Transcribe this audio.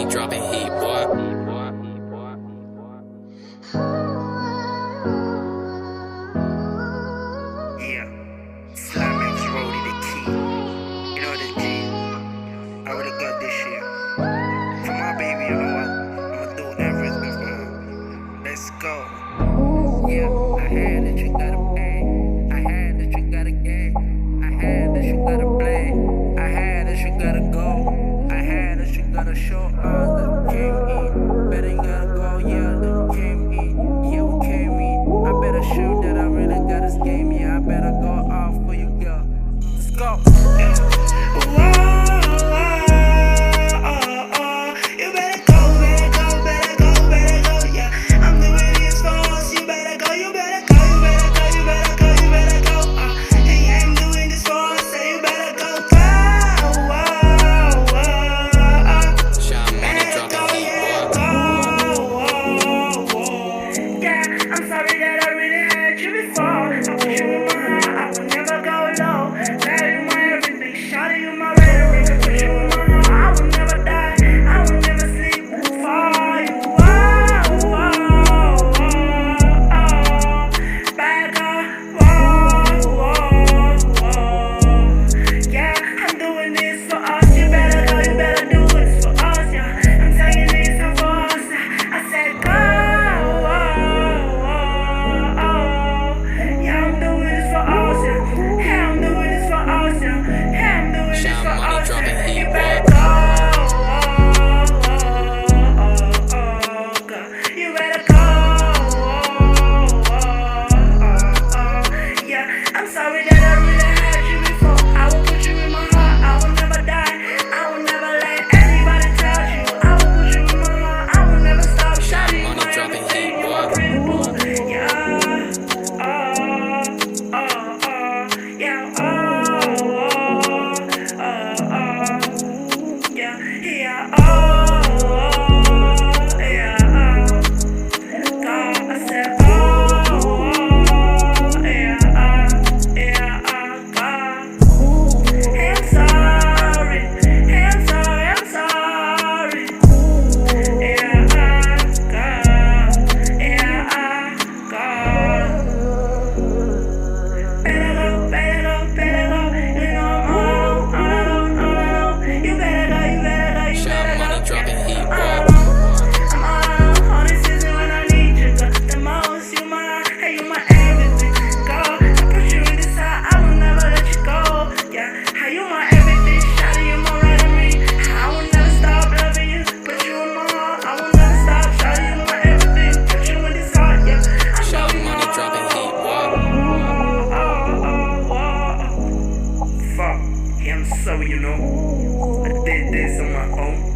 dropping heat, boy. Yeah, Slimex Roadie the key. You know the G. I would've got this shit. For my baby, you know what? I'ma do everything for her. Let's go. Yeah, I had that you gotta pay. I had that you gotta get. I had that you gotta play. I had that you gotta go. I had that you gotta show us that we came in. Better you gotta go, yeah, that we came in. Yeah, we came in. I better show that I really got this game, yeah. I better go off for you, girl. Let's go. You better go, better go, better go, better go, yeah. I'm doing this for us. You better go, you better go, you better go, you better go, you better go. Hey, I'm doing this for us, so you better go, go. Shot money, dropping heat, boy. Yeah, I'm sorry that I really hurt you before. I put you in my heart, I will never go low. Tell you my everything, shout you my rhetoric. Put you in my heart, I will never die, I will never sleep for you. Back up, yeah, I'm doing this for us. You better go, you better do this for us, yeah. I'm taking this for us. I said go. Yeah, I'm doing this for us, yeah. Yeah, I'm doing this for us, yeah. Yeah, I'm doing this Shot for money, us, dropping yeah. heat, You boy. better go. You better go. Yeah, I'm sorry that I really had you before. I will put you in my heart. I will never die. I will never let anybody touch you. I will put you in my heart. I will never stop shouting. Money My dropping everything, heat, you're my boy. pretty boy. Yeah. Yeah. Yeah. I said, Hey, I'm sorry. Hey, I'm sorry. I'm sorry. Yeah, better go. You know I'm on. You better go, you better go, you Shot better go. money, dropping heat, boy. I'm all on this season when I need you, girl. The most you my, hey, you my everything, girl. I put you in this heart, I will never let you go. Yeah, hey, you my everything, shawty, you my right of me. I will never stop loving you, put you in my heart. I will never stop, shawty, you my everything. Put you in this heart, yeah. I know Shot you money, dropping heat, boy. Fuck, yeah, I'm sorry, you know. I did this on my own.